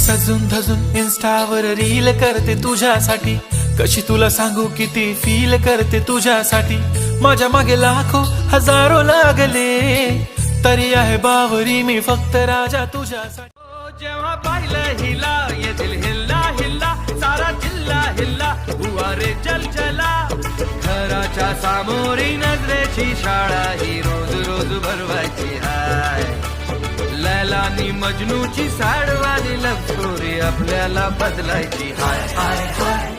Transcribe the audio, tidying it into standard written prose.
सजून धजून इंस्टावर reel करते तुझ्यासाठी, कशी तुला सांगू किती फील करते तुझ्यासाठी. माझ्या मागे लाखो हजारो लागले, तरी आहे बावरी मी फक्त राजा तुझ्यासाठी. जेव्हा पाहिलं हिला येथील हिल्ला हिल्ला, सारा जिल्हा हिल्ला, हुआ रे चल चला. घराच्या सामोरी नजरेची शाळा ही रोज रोज भरवायची हाय. लैलानी मजनूची साडवानी लव स्टोरी आपल्याला बदलायची हाय हाय हाय.